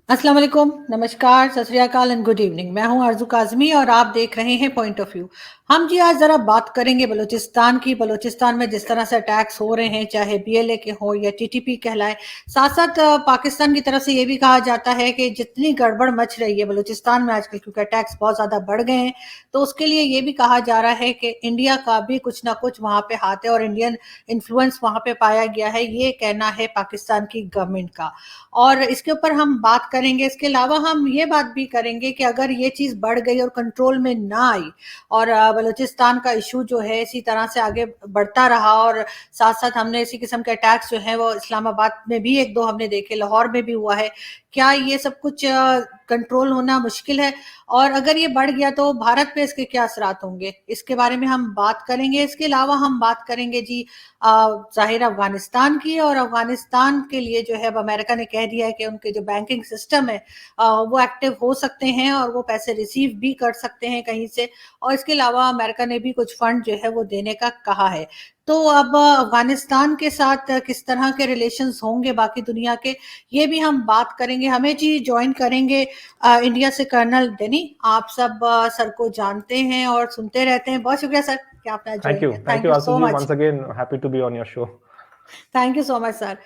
अस्सलाम वालेकुम, नमस्कार, सत श्री अकाल एंड गुड इवनिंग। मैं हूं आरज़ू काज़मी और आप देख रहे हैं पॉइंट ऑफ व्यू। हम जी आज ज़रा बात करेंगे बलूचिस्तान की। बलूचिस्तान में जिस तरह से अटैक्स हो रहे हैं, चाहे बीएलए के हों या टीटीपी कहलाए, साथ-साथ पाकिस्तान की तरफ से ये भी कहा जाता है कि जितनी गड़बड़ मच रही है बलूचिस्तान में आजकल, क्योंकि अटैक्स बहुत ज़्यादा बढ़ गए हैं, तो उसके लिए ये भी कहा जा रहा है कि इंडिया का भी कुछ ना कुछ वहाँ पे हाथ है और इंडियन इन्फ्लुएंस वहाँ पे पाया गया है, ये कहना है पाकिस्तान की गवर्नमेंट का। और इसके ऊपर हम बात करेंगे। इसके अलावा हम ये बात भी करेंगे कि अगर ये चीज़ बढ़ गई और कंट्रोल में ना आई और बलूचिस्तान का इशू जो है इसी तरह से आगे बढ़ता रहा और साथ-साथ हमने इसी किस्म के अटैक्स जो हैं वो इस्लामाबाद में भी 1-2 हमने देखे, लाहौर में भी हुआ है। क्या ये सब कुछ कंट्रोल होना मुश्किल है? और अगर ये बढ़ गया तो भारत पे इसके क्या असरात होंगे? इसके बारे में हम बात करेंगे। इसके अलावा हम बात करेंगे जी ज़ाहिर अफ़गानिस्तान की। और अफ़गानिस्तान के लिए जो है अब अमेरिका ने कह दिया है कि उनके जो बैंकिंग सिस्टम है वो एक्टिव हो सकते हैं और वो पैसे रिसीव भी कर सकते हैं कहीं से। और इसके अलावा अमेरिका ने भी कुछ फंड जो है वो देने का कहा है। तो अब अफ़गानिस्तान के साथ किस तरह के रिलेशंस होंगे बाकी दुनिया के, ये भी हम बात करेंगे। हमें जी जॉइन करेंगे इंडिया से कर्नल डेनी। आप सब सर को जानते हैं और सुनते रहते हैं। बहुत शुक्रिया सर कि आपने आज Thank ज्वाइन you. किया। Thank thank you, you Asu so ji. Much. Once again, happy to be on your show. Thank you so much sir.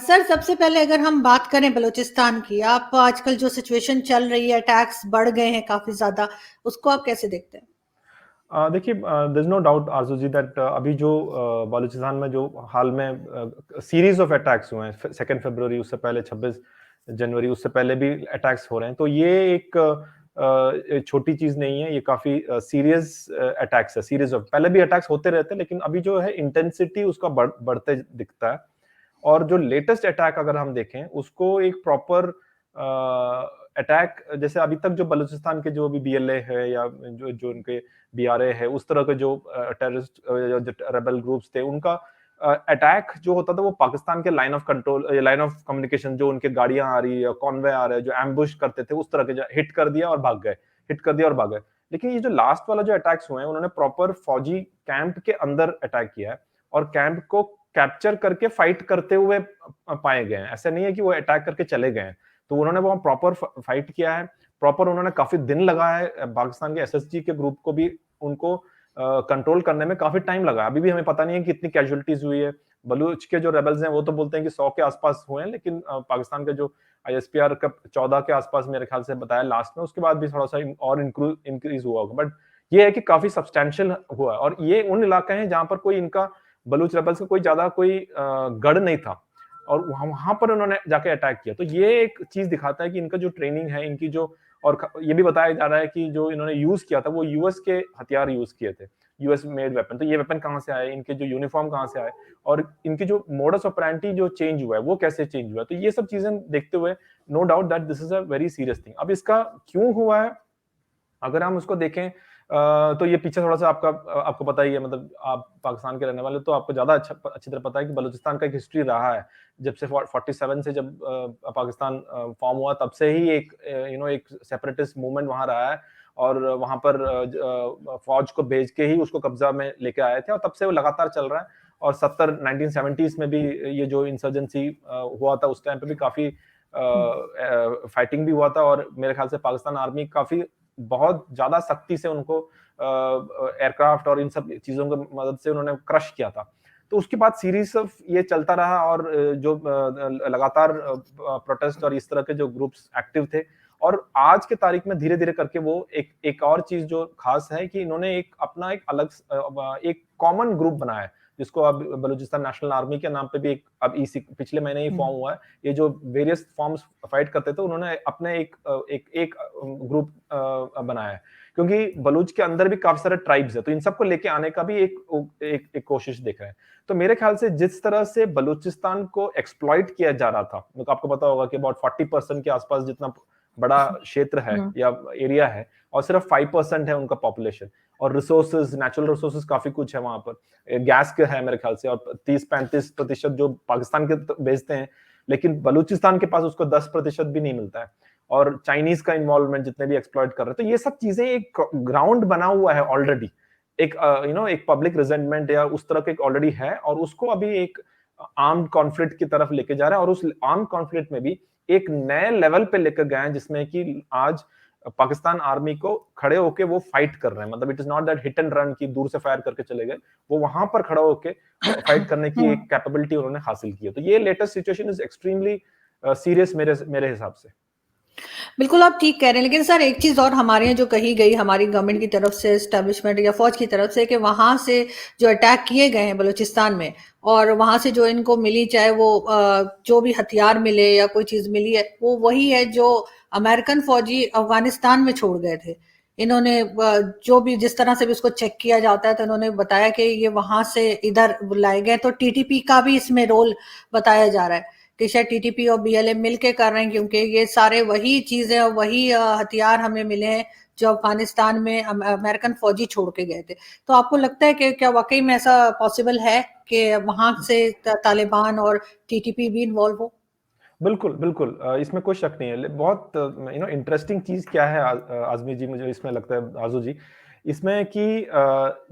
Sir सबसे पहले अगर हम बात करें बलूचिस्तान की, आप आजकल जो सिचुएशन चल रही है, अटैक्स बढ़ गए हैं काफ़ी ज़्यादा, उसको आप कैसे देखते हैं? देखिए, there is no doubt Aarzoo ji that अभी जो बलूचिस्तान में जो हाल में सीरीज ऑफ अटैक्स हुए हैं, 2 फरवरी, उससे पहले 26 जनवरी, उससे पहले भी अटैक्स हो रहे हैं, तो ये एक छोटी चीज नहीं है, ये काफी सीरियस अटैक्स है। सीरीज ऑफ पहले भी अटैक्स होते रहते हैं, लेकिन अभी जो है इंटेंसिटी उसका बढ़ते दिखता है। और जो लेटेस्ट अटैक अगर हम देखें उसको एक प्रॉपर अटैक, जैसे अभी तक जो बलूचिस्तान के जो भी बीएलए है या जो जो उनके बीआरए है, उस तरह के जो टेररिस्ट रेबल ग्रुप्स थे, उनका अटैक जो होता था वो पाकिस्तान के line of control, line of communication, जो उनके गाड़ियां आ रही है या कॉन्वे आ रहे हैं, जो एम्बुश करते थे, उस तरह के हिट कर दिया और भाग गए, हिट कर दिया और भाग गए। लेकिन ये जो लास्ट वाला जो अटैक्स हुए हैं, उन्होंने प्रॉपर फौजी कैंप के अंदर अटैक किया है और कैंप को कैप्चर करके फाइट करते हुए पाए गए हैं। ऐसा नहीं है कि वो अटैक करके चले गए हैं। तो उन्होंने वहां प्रॉपर फाइट किया है, प्रॉपर उन्होंने काफी दिन लगाया है। पाकिस्तान के एसएसजी के ग्रुप को भी उनको कंट्रोल करने में काफी टाइम लगा। अभी भी हमें पता नहीं है कि कितनी कैजुअलिटीज हुई है। बलूच के जो रेबल्स हैं वो तो बोलते हैं कि 100 के आसपास हुए हैं, लेकिन पाकिस्तान के जो आईएसपीआर का 14 के आसपास मेरे ख्याल से बताया लास्ट में, उसके बाद भी थोड़ा सा और इंक्रीज हुआ होगा। बट ये है कि काफी सब्सटैंशियल हुआ है और ये उन इलाके हैं जहां पर कोई इनका बलूच रेबल्स का कोई ज्यादा कोई गढ़ नहीं था और वहां पर उन्होंने जाके अटैक किया। तो ये एक चीज दिखाता है कि इनका जो ट्रेनिंग है, इनकी जो, और ये भी बताया जा रहा है कि जो इन्होंने यूज किया था वो यूएस के हथियार यूज किए थे, यूएस मेड वेपन। तो ये वेपन कहाँ से आए, इनके जो यूनिफॉर्म कहाँ से आए और इनकी जो मोडस ऑपरेंडी जो चेंज हुआ है वो कैसे चेंज हुआ है, तो ये सब चीजें देखते हुए no doubt that this is a very serious thing. अब इसका क्यों हुआ है अगर हम उसको देखें, तो ये पीछे थोड़ा सा आपको पता ही है, मतलब आप पाकिस्तान के रहने वाले, तो आपको ज्यादा अच्छी तरह पता है कि बलूचिस्तान का एक हिस्ट्री रहा है। जब से 47 से जब पाकिस्तान फॉर्म हुआ, तब से ही एक एक सेपरेटिस्ट मूवमेंट वहां रहा है और वहां पर फौज को भेज के ही उसको कब्जा में लेके आए थे और तब से वो लगातार चल रहा है। और 1970s में भी ये जो इंसर्जेंसी हुआ था, उस टाइम पे भी काफी फाइटिंग भी हुआ था और मेरे ख्याल से पाकिस्तान आर्मी काफी बहुत ज्यादा सख्ती से उनको एयरक्राफ्ट और इन सब चीजों की मदद से उन्होंने क्रश किया था। तो उसके बाद सीरीज ऑफ ये चलता रहा और जो लगातार प्रोटेस्ट और इस तरह के जो ग्रुप्स एक्टिव थे। और आज के तारीख में धीरे धीरे करके वो एक और चीज जो खास है कि इन्होंने एक अपना एक अलग एक कॉमन ग्रुप बनाया है, जिसको अब बलूचिस्तान नेशनल आर्मी के नाम पे भी अब इसी पिछले महीने ही फॉर्म हुआ है। ये जो वेरियस फॉर्म्स फाइट करते थे, उन्होंने अपने एक ग्रुप बनाया है, क्योंकि बलूच के अंदर भी काफी सारे ट्राइब्स है, तो इन सबको लेके आने का भी एक कोशिश दिख रहा है। तो मेरे ख्याल से जिस तरह से बलूचिस्तान को एक्सप्लॉइट किया जा रहा था, तो आपको पता होगा कि अबाउट 40% के आसपास जितना बड़ा क्षेत्र है या एरिया है और सिर्फ 5% है उनका पॉपुलेशन, और रिसोर्सेज, नेचुरल रिसोर्सेज काफी कुछ है वहां पर। गैस के है मेरे ख्याल से, और 30-35% जो पाकिस्तान के भेजते हैं, लेकिन बलूचिस्तान के पास उसको 10% भी नहीं मिलता है। और चाइनीज का इन्वॉल्वमेंट जितने भी एक्सप्लॉइट कर रहे हैं, तो ये सब चीजें एक ग्राउंड बना हुआ है ऑलरेडी। एक एक पब्लिक रिजेंटमेंट या उस तरह के ऑलरेडी है और उसको अभी एक आर्म्ड कॉन्फ्लिक्ट की तरफ लेके जा रहा है। और उस आर्म्ड कॉन्फ्लिक्ट में भी एक नए लेवल पे लेकर गए हैं, जिसमें कि आज पाकिस्तान आर्मी को खड़े होके वो फाइट कर रहे हैं। मतलब it is not that hit and run की दूर से फायर करके चले गए, वो वहां पर खड़ा होके फाइट करने की एक कैपेबिलिटी उन्होंने हासिल की है। तो ये latest situation is extremely serious मेरे हिसाब से। बिल्कुल आप ठीक कह रहे हैं, लेकिन सर एक चीज़ और हमारे यहाँ जो कही गई हमारी गवर्नमेंट की तरफ से, एस्टेब्लिशमेंट या फौज की तरफ से, कि वहाँ से जो अटैक किए गए हैं बलूचिस्तान में, और वहाँ से जो इनको मिली, चाहे वो जो भी हथियार मिले या कोई चीज़ मिली है, वो वही है जो अमेरिकन फौजी अफगानिस्तान में छोड़ गए थे। इन्होंने जो भी जिस तरह से भी उसको चेक किया जाता है, तो इन्होंने बताया कि ये वहां से इधर लाए गए। तो टीटीपी का भी इसमें रोल बताया जा रहा है कि शायद टीटीपी और बीएलए मिलके कर रहे हैं, क्योंकि ये सारे वही चीजें और वही हथियार हमें मिले हैं जो अफगानिस्तान में अमेरिकन फौजी छोड़ के गए थे। तो आपको लगता है कि क्या वाकई में ऐसा पॉसिबल है कि वहां से तालिबान और टीटीपी भी इन्वॉल्व हो? बिल्कुल, बिल्कुल, इसमें कोई शक नहीं है। बहुत इंटरेस्टिंग चीज़ क्या है आज़मी जी, मुझे इसमें लगता है आज़ू जी, इसमें कि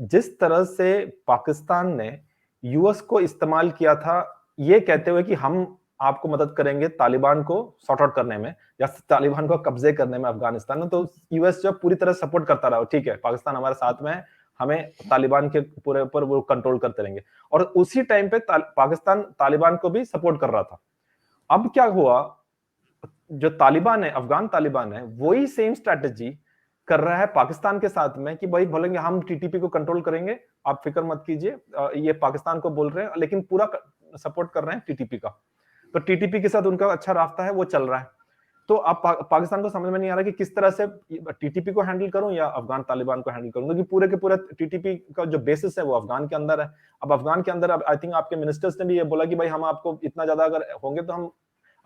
जिस तरह से पाकिस्तान ने यूएस को इस्तेमाल किया था, ये कहते हुए कि हम आपको मदद करेंगे तालिबान को सॉर्ट आउट करने में या तालिबान को कब्जे करने में अफ़गानिस्तान में, तो यूएस जो पूरी तरह सपोर्ट करता रहा, ठीक है, पाकिस्तान हमारे साथ में है, हमें तालिबान के पूरे ऊपर वो कंट्रोल करते रहेंगे। और उसी टाइम पे पाकिस्तान तालिबान को भी सपोर्ट कर रहा था। अब क्या हुआ, जो तालिबान है, अफगान तालिबान है, वही सेम स्ट्रैटेजी कर रहा है पाकिस्तान के साथ में कि भाई बोलेंगे हम टीटीपी को कंट्रोल करेंगे, आप फिक्र मत कीजिए। ये पाकिस्तान को बोल रहे हैं, लेकिन पूरा सपोर्ट कर रहे हैं टीटीपी का। तो टीटीपी के साथ उनका अच्छा रास्ता है, वो चल रहा है। तो अब पाकिस्तान को समझ में नहीं आ रहा कि किस तरह से टीटीपी को हैंडल करूं या अफगान तालिबान को हैंडल करूं, क्योंकि पूरे के पूरे टीटीपी का जो बेसिस है वो अफगान के अंदर है। अब अफगान के अंदर आई थिंक आपके मिनिस्टर्स ने भी ये बोला कि भाई हम आपको इतना ज्यादा अगर होंगे तो हम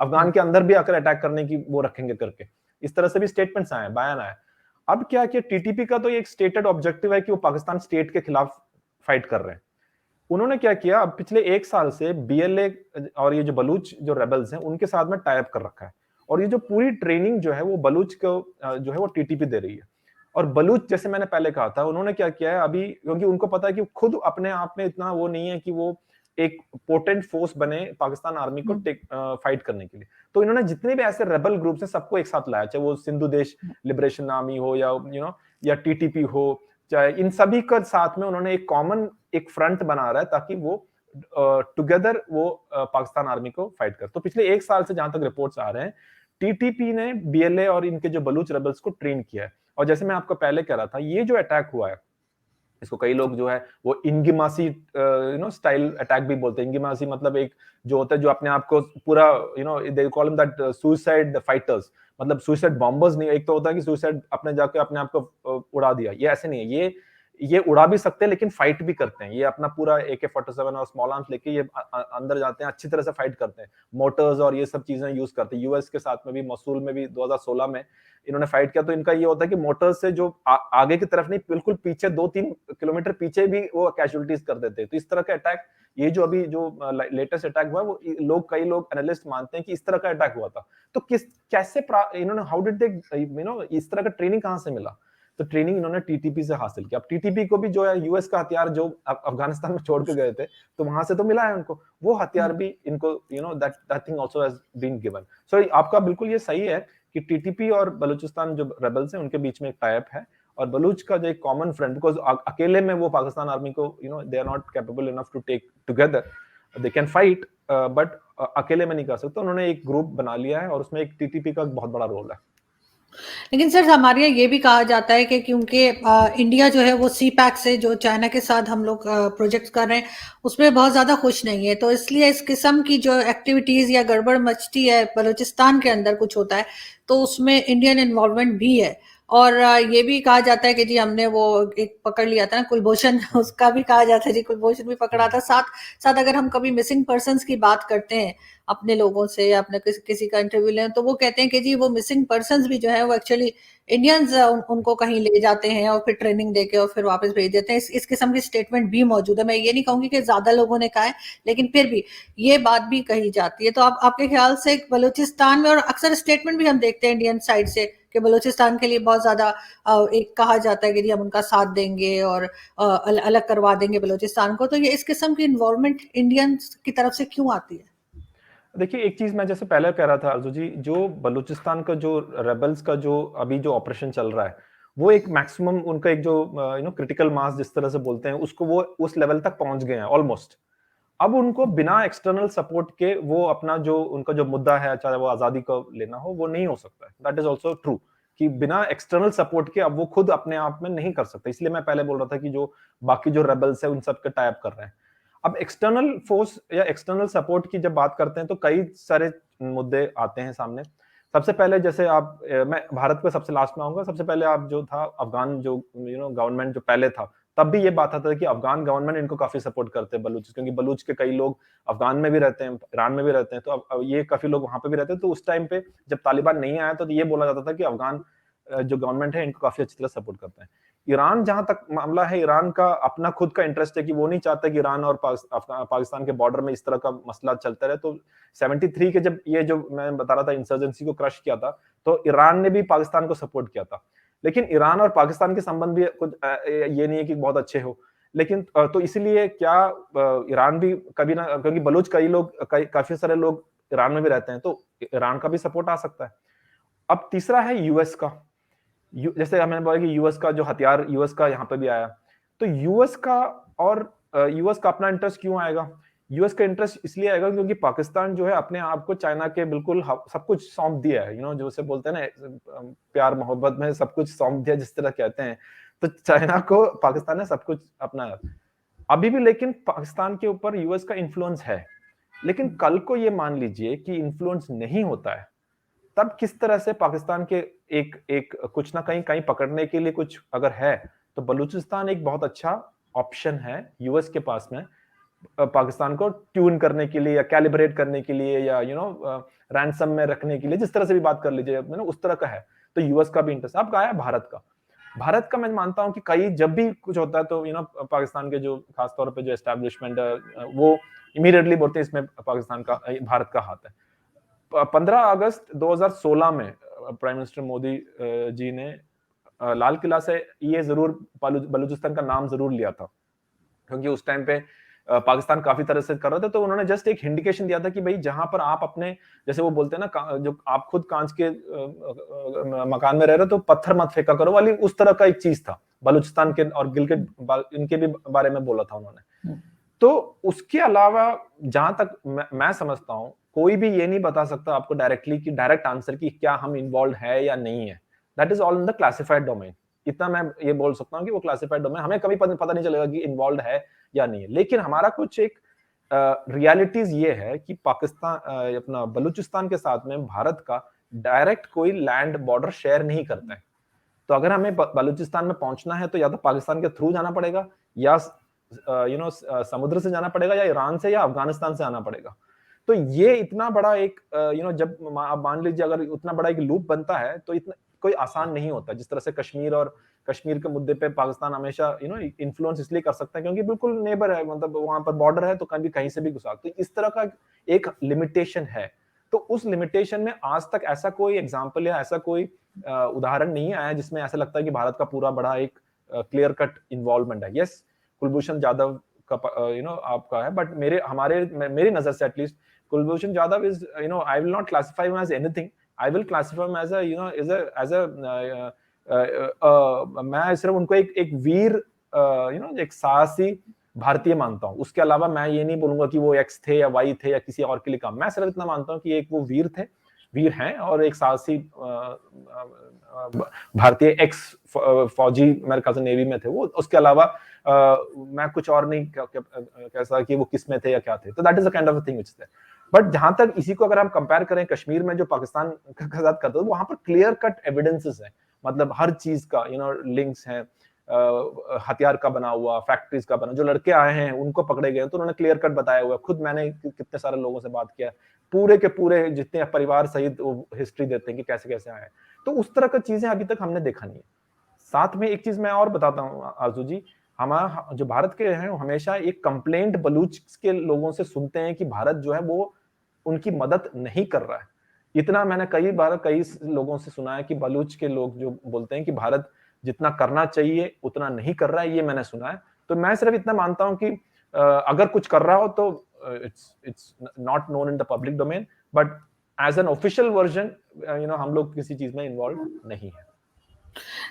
अफगान के अंदर भी आकर अटैक करने की वो रखेंगे करके, इस तरह से भी स्टेटमेंट्स आए, बयान आए। अब क्या कि टीटीपी का तो एक स्टेटेड ऑब्जेक्टिव है कि वो पाकिस्तान स्टेट के खिलाफ फाइट कर रहे हैं। उन्होंने क्या किया, अब पिछले 1 साल से बीएलए और ये जो बलूच जो रेबल्स हैं उनके साथ में टाई अप कर रखा है, और ये जो पूरी ट्रेनिंग जो है वो बलूच को जो है वो टीटीपी दे रही है। और बलूच, जैसे मैंने पहले कहा था, उन्होंने क्या किया है अभी, क्योंकि उनको पता है कि खुद अपने आप में इतना वो नहीं है कि वो एक पोटेंट फोर्स बने पाकिस्तान आर्मी को फाइट करने के लिए, तो इन्होंने जितने भी ऐसे रेबल ग्रुप्स हैं सबको एक साथ लाया, चाहे वो सिंधु देश लिबरेशन आर्मी हो या या टीटीपी हो, चाहे इन सभी के साथ में उन्होंने एक कॉमन एक फ्रंट बना रहा है ताकि वो टुगेदर वो पाकिस्तान आर्मी को फाइट कर। तो पिछले 1 साल से जहां तक रिपोर्ट्स आ रहे हैं, टीटीपी ने बीएलए और इनके जो बलूच रेबल्स को ट्रेन किया है। और जैसे मैं आपको पहले कह रहा था, ये जो अटैक हुआ है, इसको कई लोग जो है वो इंगिमासी स्टाइल अटैक भी बोलते हैं। इंगिमासी मतलब एक जो होता है जो अपने आप को पूरा they call him that suicide fighters, मतलब सुसाइड बॉम्बर्स नहीं। एक तो होता है कि सुसाइड अपने जाके अपने आप को उड़ा दिया, ये ऐसे नहीं है। ये उड़ा भी सकते हैं लेकिन फाइट भी करते हैं। ये अपना पूरा AK-47 और स्मॉल आर्म्स लेके ये अंदर जाते हैं, अच्छी तरह से फाइट करते हैं, मोटर्स और ये सब चीजें यूज करते हैं। यूएस के साथ में भी मसूल में भी 2016 में इन्होंने फाइट किया, तो इनका ये होता है कि मोटर्स से जो आगे की तरफ नहीं, बिल्कुल पीछे 2-3 किलोमीटर पीछे भी वो कैजुअलिटीज कर देते हैं। तो इस तरह का अटैक, ये जो अभी जो लेटेस्ट अटैक हुआ, वो कई लोग एनालिस्ट मानते हैं कि इस तरह का अटैक हुआ था। तो कैसे इन्होंने हाउ डिड दे इस तरह का ट्रेनिंग कहां से मिला? तो ट्रेनिंग इन्होंने टीटीपी से हासिल किया। अब टीटीपी को भी जो है यूएस का हथियार जो अफगानिस्तान में छोड़ के गए थे, तो वहां से तो मिला है उनको, वो हथियार भी इनको that thing also has been given. So आपका बिल्कुल ये सही है कि टीटीपी और बलूचिस्तान जो रेबल्स हैं उनके बीच में एक टाई अप है, और बलूच का जो एक कॉमन फ्रंट, बिकॉज अकेले में वो पाकिस्तान आर्मी को they are not capable enough to take together, they can fight but अकेले में नहीं कर सकते। उन्होंने एक ग्रुप बना लिया है और उसमें एक टीटीपी का बहुत बड़ा रोल है। लेकिन सर हमारे यहाँ ये भी कहा जाता है कि क्योंकि इंडिया जो है वो सी पैक से जो चाइना के साथ हम लोग प्रोजेक्ट कर रहे हैं उसमें बहुत ज़्यादा खुश नहीं है, तो इसलिए इस किस्म की जो एक्टिविटीज़ या गड़बड़ मचती है बलूचिस्तान के अंदर कुछ होता है तो उसमें इंडियन इन्वॉल्वमेंट भी है। और ये भी कहा जाता है कि जी हमने वो एक पकड़ लिया था ना कुलभूषण, उसका भी कहा जाता है जी कुलभूषण भी पकड़ा था। साथ साथ अगर हम कभी मिसिंग पर्सन्स की बात करते हैं अपने लोगों से या अपने किसी का इंटरव्यू लें, तो वो कहते हैं कि जी वो मिसिंग पर्सन्स भी जो है वो एक्चुअली इंडियंस उनको कहीं ले जाते हैं और फिर ट्रेनिंग देके और फिर वापस भेज देते हैं। इस किस्म की स्टेटमेंट भी मौजूद है। मैं ये नहीं कहूंगी कि ज्यादा लोगों ने कहा है, लेकिन फिर भी ये बात भी कही जाती है। तो आपके ख्याल से बलूचिस्तान में, और अक्सर स्टेटमेंट भी हम देखते हैं इंडियन साइड से कि बलूचिस्तान के लिए बहुत ज्यादा एक कहा जाता है कि जी हम उनका साथ देंगे और अलग करवा देंगे बलूचिस्तान को, तो ये इस किस्म की इन्वॉल्वमेंट इंडियंस की तरफ से क्यों आती है? देखिए, एक चीज मैं जैसे पहले कह रहा था अर्जुन जी, जो बलूचिस्तान का जो रेबल्स का जो अभी जो ऑपरेशन चल रहा है, वो एक मैक्सिमम उनका एक जो क्रिटिकल मास जिस तरह से बोलते हैं, उसको वो उस लेवल तक पहुंच गए हैं ऑलमोस्ट। अब उनको बिना एक्सटर्नल सपोर्ट के वो अपना जो उनका जो मुद्दा है, चाहे वो आजादी को लेना हो, वो नहीं हो सकता है। दैट इज ऑल्सो ट्रू कि बिना एक्सटर्नल सपोर्ट के अब वो खुद अपने आप में नहीं कर सकते। इसलिए मैं पहले बोल रहा था कि जो बाकी जो रेबल्स है उन सबके टाइप कर रहे हैं। अब एक्सटर्नल फोर्स या एक्सटर्नल सपोर्ट की जब बात करते हैं तो कई सारे मुद्दे आते हैं सामने। सबसे पहले जैसे आप मैं भारत पे सबसे लास्ट में आऊंगा। सबसे पहले आप जो था अफगान जो गवर्नमेंट जो पहले था, तब भी ये बात आता था कि अफगान गवर्नमेंट इनको काफी सपोर्ट करते हैं बलूच, क्योंकि बलूच के कई लोग अफगान में भी रहते हैं, ईरान में भी रहते हैं, तो अब ये काफी लोग वहां पे भी रहते हैं। तो उस टाइम पे जब तालिबान नहीं आया तो ये बोला जाता था कि अफगान जो गवर्नमेंट है इनको काफी अच्छी तरह सपोर्ट करते हैं। ईरान जहां तक मामला है, ईरान का अपना खुद का इंटरेस्ट है कि वो नहीं चाहता कि ईरान और पाकिस्तान के बॉर्डर में इस तरह का मसला चलता रहे। तो 73 के जब ये जो मैं बता रहा था इंसर्जेंसी को क्रश किया था, तो ईरान ने भी पाकिस्तान को सपोर्ट किया था। लेकिन ईरान और पाकिस्तान के संबंध भी कुछ ये नहीं है कि बहुत अच्छे हो। लेकिन तो इसलिए क्या ईरान भी कभी ना, क्योंकि बलूच कई लोग काफी सारे लोग ईरान में भी रहते हैं, तो ईरान का भी सपोर्ट आ सकता है। अब तीसरा है यूएस का। जैसे मैंने बोला कि यूएस का जो हथियार यूएस का यहाँ पे भी आया, तो यूएस का और यूएस का अपना इंटरेस्ट क्यों आएगा? यूएस का इंटरेस्ट इसलिए आएगा क्योंकि पाकिस्तान जो है अपने आप को चाइना के बिल्कुल सब कुछ सौंप दिया है। जो से बोलते हैं ना, प्यार मोहब्बत में सब कुछ सौंप दिया जिस तरह कहते हैं, तो चाइना को पाकिस्तान ने सब कुछ अपना अभी भी। लेकिन पाकिस्तान के ऊपर यूएस का इन्फ्लुएंस है। लेकिन कल को ये मान लीजिए कि इन्फ्लुएंस नहीं होता है, तब किस तरह से पाकिस्तान के एक एक कुछ ना कहीं कहीं पकड़ने के लिए कुछ अगर है, तो बलूचिस्तान एक बहुत अच्छा ऑप्शन है यूएस के पास में, पाकिस्तान को ट्यून करने के लिए या कैलिब्रेट करने के लिए या रैंसम में रखने के लिए, जिस तरह से भी बात कर लीजिए उस तरह का है। तो यूएस का भी इंटरेस्ट। अब आया भारत का मैं मानता हूं कि कई जब भी कुछ होता है तो पाकिस्तान के जो खासतौर पे जो एस्टैब्लिशमेंट है वो इमीडिएटली बोलते हैं इसमें पाकिस्तान का भारत का हाथ है। 15 अगस्त 2016 में प्राइम मिनिस्टर मोदी जी ने लाल किला से ये जरूर बलूचिस्तान का नाम जरूर लिया था, क्योंकि उस टाइम पे पाकिस्तान काफी तरह से कर रहा था। तो उन्होंने जस्ट एक इंडिकेशन दिया था कि भाई जहां पर आप अपने, जैसे वो बोलते हैं ना, जो आप खुद कांच के मकान में रह रहे हो तो पत्थर मत फेंका करो वाली, उस तरह का एक चीज था बलूचिस्तान के और गिलगित इनके भी बारे में बोला था उन्होंने। तो उसके अलावा जहां तक मैं समझता हूं, कोई भी ये नहीं बता सकता आपको डायरेक्टली कि डायरेक्ट आंसर की क्या हम इन्वॉल्व है या नहीं है। That is all in the classified domain. इतना मैं ये बोल सकता हूँ कि वो क्लासिफाइड डोमेन, हमें कभी पता नहीं चलेगा कि इन्वॉल्व है या नहीं है। लेकिन हमारा कुछ एक रियलिटीज ये है कि पाकिस्तान अपना बलूचिस्तान के साथ में भारत का डायरेक्ट कोई लैंड बॉर्डर शेयर नहीं करता है। तो अगर हमें बलूचिस्तान में पहुंचना है तो या तो पाकिस्तान के थ्रू जाना पड़ेगा, या समुद्र से जाना पड़ेगा, या ईरान से या अफगानिस्तान से आना पड़ेगा। तो ये इतना बड़ा एक जब आप मान लीजिए अगर उतना बड़ा एक लूप बनता है तो इतना कोई आसान नहीं होता। जिस तरह से कश्मीर के मुद्दे पे पाकिस्तान हमेशा इन्फ्लुएंस इसलिए कर सकता है क्योंकि बिल्कुल नेबर है, मतलब वहां पर बॉर्डर है, तो कभी कहीं से भी घुसा। तो इस तरह का एक लिमिटेशन है। तो उस लिमिटेशन में आज तक ऐसा कोई एग्जाम्पल या ऐसा कोई उदाहरण नहीं आया जिसमें ऐसा लगता है कि भारत का पूरा बड़ा एक क्लियर कट इन्वॉल्वमेंट है। यस, कुलभूषण जाधव का आपका है, बट मेरी नजर से at least Kulbhushan Jadhav is I will not classify him as anything. I will classify him as मैं सिर्फ उनको एक वीर एक साहसी भारतीय मानता हूं। उसके अलावा मैं ये नहीं बोलूंगा कि वो एक्स थे या वाई थे या किसी और के लिए काम। मैं सिर्फ इतना मानता हूं कि एक वो वीर हैं और एक साहसी भारतीय एक्स फौजी मेरे ख्याल से नेवी में थे वो। उसके अलावा मैं कुछ और नहीं कह सकता कि वो किस में थे या क्या थे। तो that is a kind of thing which is there. But जहां तक इसी को अगर हम कंपेयर करें कश्मीर में जो पाकिस्तान के साथ करते हैं, वहां पर क्लियर कट एविडेंसेस है, मतलब हर चीज का लिंक्स हैं, हथियार का बना हुआ, फैक्ट्रीज का बना, जो लड़के आए हैं उनको पकड़े गए तो उन्होंने क्लियर कट बताया हुआ। खुद मैंने कितने सारे लोगों से बात किया, पूरे के पूरे जितने परिवार सहित हिस्ट्री देते हैं कि कैसे कैसे आए। तो उस तरह की चीजें अभी तक हमने देखा नहीं है। साथ में एक चीज मैं और बताता हूँ आरजू जी, हमारा जो भारत के हैं हमेशा एक कंप्लेंट बलूच के लोगों से सुनते हैं कि भारत जो है वो उनकी मदद नहीं कर रहा है। इतना मैंने कई लोगों से सुना है कि बलूच के लोग जो बोलते हैं कि भारत जितना करना चाहिए उतना नहीं कर रहा है, ये मैंने सुना है। तो मैं सिर्फ इतना मानता हूं कि अगर कुछ कर रहा हो तो it's not known in the public domain, but as an official version हम लोग किसी चीज में इन्वॉल्व नहीं है।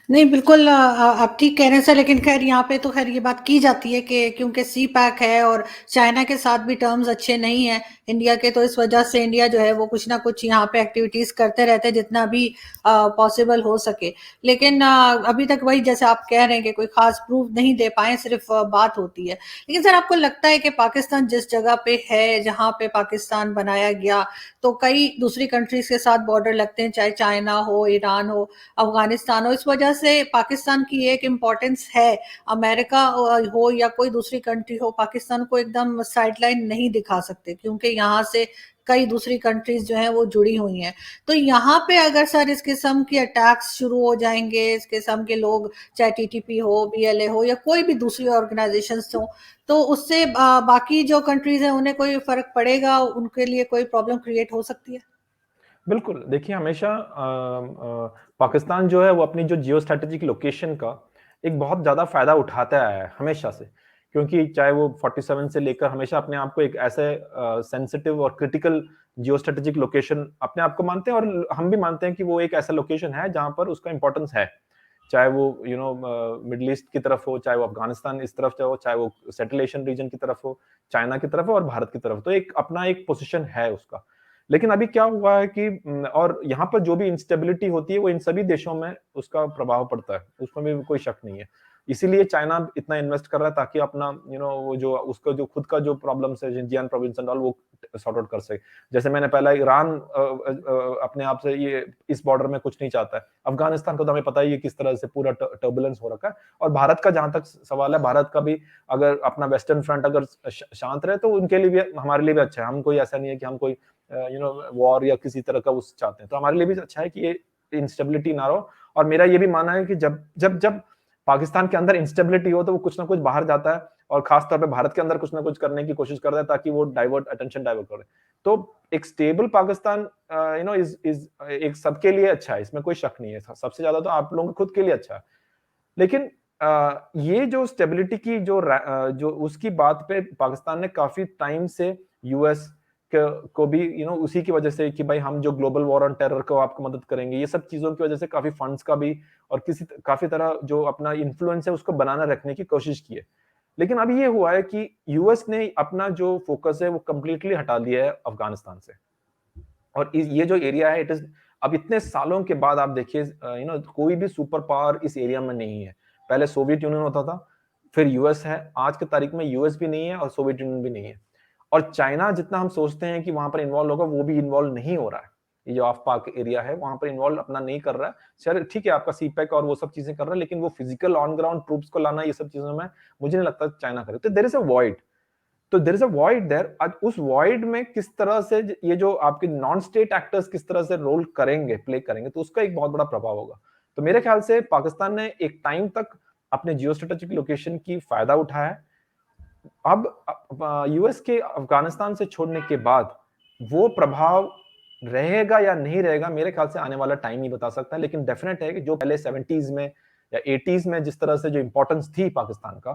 नहीं, बिल्कुल आप ठीक कह रहे हैं सर, लेकिन खैर यहाँ पे तो खैर ये बात की जाती है कि क्योंकि सी पैक है और चाइना के साथ भी टर्म्स अच्छे नहीं हैं इंडिया के, तो इस वजह से इंडिया जो है वो कुछ ना कुछ यहाँ पे एक्टिविटीज करते रहते हैं जितना भी पॉसिबल हो सके। लेकिन अभी तक वही जैसे आप कह रहे हैं कि कोई खास प्रूफ नहीं दे पाए, सिर्फ बात होती है। लेकिन सर आपको लगता है कि पाकिस्तान जिस जगह पे है, जहाँ पे पाकिस्तान बनाया गया, तो कई दूसरी कंट्रीज के साथ बॉर्डर लगते हैं, चाहे चाइना हो, ईरान हो, अफगानिस्तान हो, इस वजह से पाकिस्तान की एक इम्पोर्टेंस है। अमेरिका हो या कोई दूसरी कंट्री हो, पाकिस्तान को एकदम साइडलाइन नहीं दिखा सकते, क्योंकि यहाँ से कई दूसरी कंट्रीज जो हैं वो जुड़ी हुई हैं। तो यहाँ पे अगर सर इस किस्म के अटैक्स शुरू हो जाएंगे, इस किस्म के लोग, चाहे टीटीपी हो, बीएलए हो या कोई भी दूसरी ऑर्गेनाइजेशंस हो, तो उससे बाकी जो कंट्रीज हैं उन्हें कोई फर्क पड़ेगा, उनके लिए कोई प्रॉब्लम क्रिएट हो सकती है? बिल्कुल, देखिए हमेशा पाकिस्तान जो है वो अपनी जो जियो स्ट्रेटेजिक लोकेशन का एक बहुत ज़्यादा फ़ायदा उठाता आया है हमेशा से, क्योंकि चाहे वो 47 से लेकर हमेशा अपने आप को एक ऐसे सेंसिटिव और क्रिटिकल जियो स्ट्रेटेजिक लोकेशन अपने आप को मानते हैं, और हम भी मानते हैं कि वो एक ऐसा लोकेशन है जहाँ पर उसका इंपॉर्टेंस है। चाहे वो मिडल ईस्ट की तरफ हो, चाहे वो अफगानिस्तान इस तरफ हो, चाहे वो सेंट्रल एशियन रीजन की तरफ हो, चाइना की तरफ हो और भारत की तरफ, तो एक अपना एक पोजीशन है उसका। लेकिन अभी क्या हुआ है कि और यहाँ पर जो भी इंस्टेबिलिटी होती है वो इन सभी देशों में उसका प्रभाव पड़ता है, उसमें भी कोई शक नहीं है। इसीलिए चाइना इतना इन्वेस्ट कर रहा है ताकि अपना वो जो उसका जो खुद का जो प्रॉब्लम्स है, जिनजियांग प्रोविंस एंड ऑल, वो सॉर्ट आउट कर सके। जैसे मैंने पहला ईरान अपने आप से ये इस बॉर्डर में कुछ नहीं चाहता है। अफगानिस्तान को तो हमें पता ही है किस तरह से पूरा टर्बुलेंस हो रखा है। और भारत का जहां तक सवाल है, भारत का भी अगर अपना वेस्टर्न फ्रंट अगर शांत रहे तो उनके लिए भी, हमारे लिए भी अच्छा है। हम कोई ऐसा नहीं है कि हम कोई वॉर या किसी तरह का उस चाहते हैं, तो हमारे लिए भी अच्छा है कि ये इंस्टेबिलिटी ना रहो। और मेरा ये भी मानना है कि जब जब जब पाकिस्तान के अंदर इंस्टेबिलिटी हो तो वो कुछ ना कुछ बाहर जाता है, और खासतौर पे भारत के अंदर कुछ ना कुछ करने की कोशिश करता है ताकि वो अटेंशन डाइवर्ट करे। तो एक स्टेबल पाकिस्तान इज एक सबके लिए अच्छा है, इसमें कोई शक नहीं है। सबसे ज्यादा तो आप लोगों के खुद के लिए अच्छा है। लेकिन ये जो स्टेबिलिटी की जो उसकी बात पे पाकिस्तान ने काफी टाइम से यूएस को भी उसी की वजह से कि भाई हम जो ग्लोबल वॉर ऑन टेरर को आपको मदद करेंगे, ये सब चीजों की वजह से काफी फंड्स का भी और काफी तरह जो अपना इन्फ्लुएंस है उसको बनाना रखने की कोशिश की है। लेकिन अभी ये हुआ है कि यूएस ने अपना जो फोकस है वो कंप्लीटली हटा दिया है अफगानिस्तान से। और ये जो एरिया है, इट इज अब इतने सालों के बाद आप देखिए कोई भी सुपर पावर इस एरिया में नहीं है। पहले सोवियत यूनियन होता था, फिर यूएस है, आज के तारीख में यूएस भी नहीं है और सोवियत यूनियन भी नहीं है। और चाइना जितना हम सोचते हैं कि वहां पर इन्वॉल्व होगा, वो भी इन्वॉल्व नहीं हो रहा है। ये जो ऑफ पाक एरिया है वहां पर इन्वॉल्व अपना नहीं कर रहा है। सर ठीक है, आपका सीपैक और वो सब चीजें कर रहा है, लेकिन वो फिजिकल ऑन ग्राउंड ट्रूप्स को लाना, ये सब चीजों में मुझे नहीं लगता चाइना करे। तो देयर इज अ वॉइड, तो there is a void there. आज उस वॉइड में किस तरह से ये जो आपके नॉन स्टेट एक्टर्स किस तरह से रोल करेंगे, प्ले करेंगे, तो उसका एक बहुत बड़ा प्रभाव होगा। तो मेरे ख्याल से पाकिस्तान ने एक टाइम तक अपने जियो स्ट्रेटेजिक लोकेशन की फायदा उठाया है। अब यूएस के अफगानिस्तान से छोड़ने के बाद वो प्रभाव रहेगा या नहीं रहेगा, मेरे ख्याल से आने वाला टाइम ही बता सकता है। लेकिन डेफिनेट है कि जो पहले 70s में या 80s में जिस तरह से जो इंपॉर्टेंस थी पाकिस्तान का,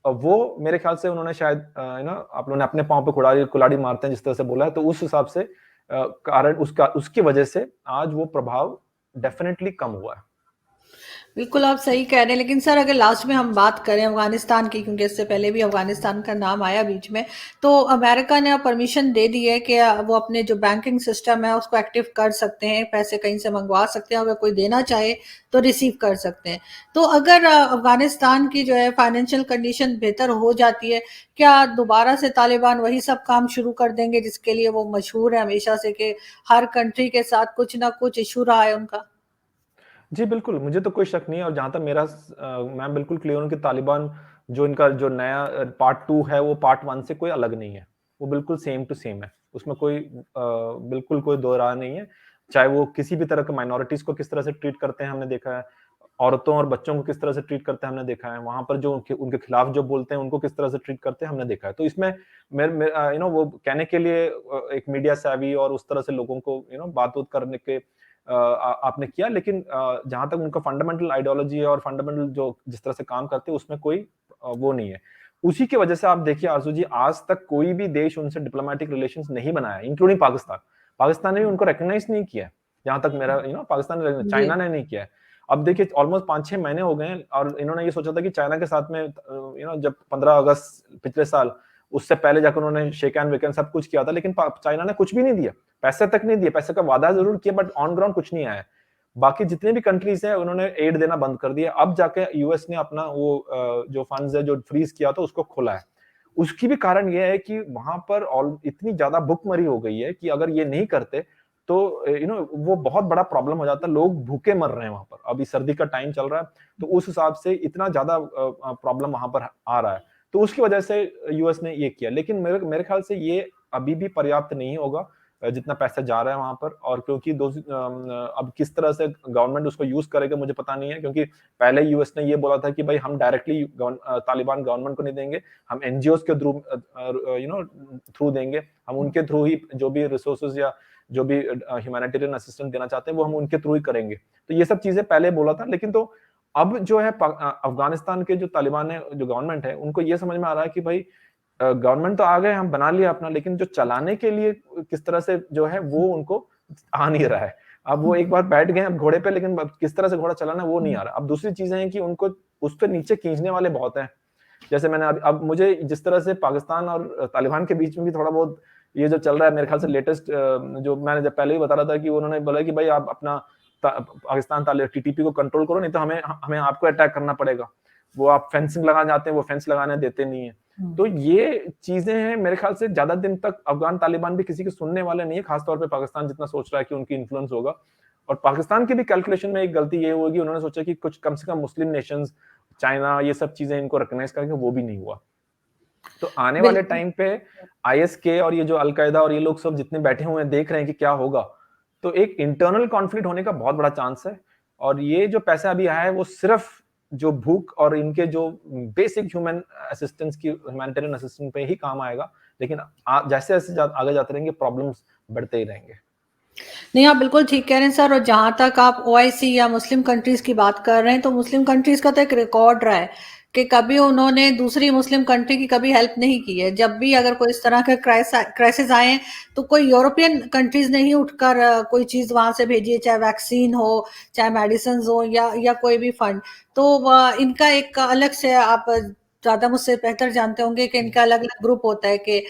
वो मेरे ख्याल से उन्होंने शायद आप लोगों ने अपने पांव पे कुल्हाड़ी मारते हैं जिस तरह से बोला है, तो उस हिसाब से कारण उसकी वजह से आज वो प्रभाव डेफिनेटली कम हुआ है। बिल्कुल आप सही कह रहे हैं, लेकिन सर अगर लास्ट में हम बात करें अफगानिस्तान की, क्योंकि इससे पहले भी अफगानिस्तान का नाम आया बीच में, तो अमेरिका ने परमिशन दे दी है कि वो अपने जो बैंकिंग सिस्टम है उसको एक्टिव कर सकते हैं, पैसे कहीं से मंगवा सकते हैं, अगर कोई देना चाहे तो रिसीव कर सकते हैं। तो अगर अफगानिस्तान की जो है फाइनेंशियल कंडीशन बेहतर हो जाती है, क्या दोबारा से तालिबान वही सब काम शुरू कर देंगे जिसके लिए वो मशहूर है हमेशा से, कि हर कंट्री के साथ कुछ ना कुछ इशू रहा है उनका? जी बिल्कुल, मुझे तो कोई शक नहीं है। और जहां तक मैं बिल्कुल क्लियर हूं कि तालिबान जो इनका जो नया पार्ट 2 है, वो पार्ट 1 से कोई अलग नहीं है। वो बिल्कुल सेम टू सेम है, उसमें कोई बिल्कुल कोई दो राह नहीं है। चाहे वो किसी भी तरह के माइनॉरिटीज को किस तरह से ट्रीट करते हैं हमने देखा है, औरतों और बच्चों को किस तरह से ट्रीट करते हैं हमने देखा है, वहां पर जो उनके खिलाफ जो बोलते हैं उनको किस तरह से ट्रीट करते हैं हमने देखा है। तो इसमें वो कहने के लिए एक मीडिया सेवी और उस तरह से लोगों को बात करने के आपने किया, लेकिन जहां तक उनका फंडामेंटल आइडियोलॉजी है और फंडामेंटल जो जिस तरह से काम करते हैं, उसमें कोई वो नहीं है। उसी की वजह से आप देखिए आरजू जी, आज तक कोई भी देश उनसे डिप्लोमेटिक रिलेशंस नहीं बनाया, इंक्लूडिंग पाकिस्तान। पाकिस्तान ने भी उनको रिकॉग्नाइज नहीं किया, जहां तक मेरा पाकिस्तान ने, चाइना ने नहीं किया। अब देखिए ऑलमोस्ट 5-6 महीने हो गए हैं और इन्होंने ये सोचा था कि चाइना के साथ में जब 15 अगस्त पिछले साल, उससे पहले जाकर उन्होंने शेक हैंड वेक हैंड सब कुछ किया था, लेकिन चाइना ने कुछ भी नहीं दिया, पैसे तक नहीं दिए, पैसे का वादा जरूर किया बट ऑन ग्राउंड कुछ नहीं आया। बाकी जितने भी कंट्रीज हैं उन्होंने एड देना बंद कर दिया। अब जाके यूएस ने अपना वो जो फंड्स है जो फ्रीज किया था उसको खोला है। उसकी भी कारण ये है कि वहां पर इतनी ज्यादा भुखमरी हो गई है कि अगर ये नहीं करते तो वो बहुत बड़ा प्रॉब्लम हो जाता है, लोग भूखे मर रहे हैं वहां पर। अभी सर्दी का टाइम चल रहा है तो उस हिसाब से इतना ज्यादा प्रॉब्लम वहां पर आ रहा है, तो उसकी वजह से यूएस ने ये किया। लेकिन मेरे ख्याल से ये अभी भी पर्याप्त नहीं होगा जितना पैसा जा रहा है वहां पर। और क्योंकि अब किस तरह से गवर्नमेंट उसको यूज करेगा मुझे पता नहीं है, क्योंकि पहले यूएस ने ये बोला था कि भाई हम डायरेक्टली तालिबान गवर्नमेंट को नहीं देंगे, हम एनजीओ के थ्रू देंगे, हम उनके थ्रू ही जो भी रिसोर्सेज या जो भी ह्यूमैनिटेरियन असिस्टेंस देना चाहते हैं वो हम उनके थ्रू ही करेंगे। तो ये सब चीजें पहले बोला था, लेकिन तो अब जो है अफगानिस्तान के जो तालिबान है, जो गवर्नमेंट है, उनको ये समझ में आ रहा है कि भाई गवर्नमेंट तो आ गए, हम बना लिया अपना, लेकिन जो चलाने के लिए किस तरह से जो है वो उनको आ नहीं रहा है। अब वो एक बार बैठ गए अब घोड़े पे, लेकिन किस तरह से घोड़ा चलाना वो नहीं आ रहा। अब दूसरी चीजें हैं कि उनको उसके नीचे खींचने वाले बहुत हैं। जैसे मैंने अब मुझे जिस तरह से पाकिस्तान और तालिबान के बीच में भी थोड़ा बहुत ये जो चल रहा है, मेरे ख्याल से लेटेस्ट जो मैंने जब पहले ही बता रहा था कि उन्होंने बोला कि भाई आप अपना पाकिस्तान टीटीपी को कंट्रोल करो, नहीं तो हमें आपको अटैक करना पड़ेगा। वो आप फेंसिंग लगा जाते हैं, वो फेंस लगाने देते नहीं है। तो ये चीजें हैं, मेरे ख्याल से ज्यादा दिन तक अफगान तालिबान भी किसी के सुनने वाले नहीं है, खासतौर पे पाकिस्तान जितना सोच रहा है कि उनकी इन्फ्लुएंस होगा। और पाकिस्तान की भी कैलकुलेशन में एक गलती ये होगी, उन्होंने सोचा कि कुछ कम से कम मुस्लिम नेशंस, चाइना, ये सब चीजें इनको रिकॉग्नाइज करेंगे, वो भी नहीं हुआ। तो आने वाले टाइम पे आईएसके और ये जो अलकायदा और ये लोग सब जितने बैठे हुए हैं देख रहे हैं कि क्या होगा, तो एक इंटरनल कॉन्फ्लिक्ट होने का बहुत बड़ा चांस है। और ये जो पैसा अभी आया है वो सिर्फ जो भूख और इनके जो बेसिक ह्यूमन असिस्टेंस की, ह्यूमैनिटेरियन असिस्टेंस पे ही काम आएगा, लेकिन जैसे जैसे आगे जाते रहेंगे प्रॉब्लम्स बढ़ते ही रहेंगे। नहीं, आप बिल्कुल ठीक कह रहे हैं सर। और जहां तक आप ओआईसी या मुस्लिम कंट्रीज की बात कर रहे हैं, तो मुस्लिम कंट्रीज का तो एक रिकॉर्ड रहा है कि कभी उन्होंने दूसरी मुस्लिम कंट्री की कभी हेल्प नहीं की है। जब भी अगर कोई इस तरह के क्राइसिस आए तो कोई यूरोपियन कंट्रीज ने ही उठकर कोई चीज वहां से भेजी है, चाहे वैक्सीन हो, चाहे मेडिसिन हो, या कोई भी फंड। तो इनका एक अलग से, आप ज्यादा मुझसे बेहतर जानते होंगे कि इनका अलग अलग ग्रुप होता है कि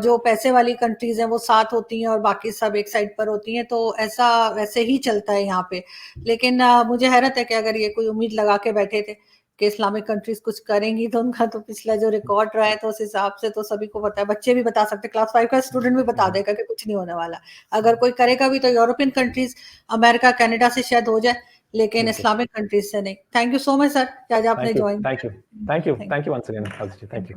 जो पैसे वाली कंट्रीज हैं वो साथ होती हैं और बाकी सब एक साइड पर होती हैं। तो ऐसा वैसे ही चलता है यहाँ पे। लेकिन मुझे हैरत है कि अगर ये कोई उम्मीद लगा के बैठे थे कि इस्लामिक कंट्रीज कुछ करेंगी, तो उनका तो पिछला जो रिकॉर्ड रहा है तो उस हिसाब से तो सभी को पता है, बच्चे भी बता सकते, क्लास 5 का स्टूडेंट भी बता देगा कि कुछ नहीं होने वाला। अगर कोई करेगा भी तो यूरोपियन कंट्रीज, अमेरिका, कनाडा से शायद हो जाए, लेकिन इस्लामिक कंट्रीज से नहीं। Thank you so much sir, आज आपने join. Thank you once again. Thank you.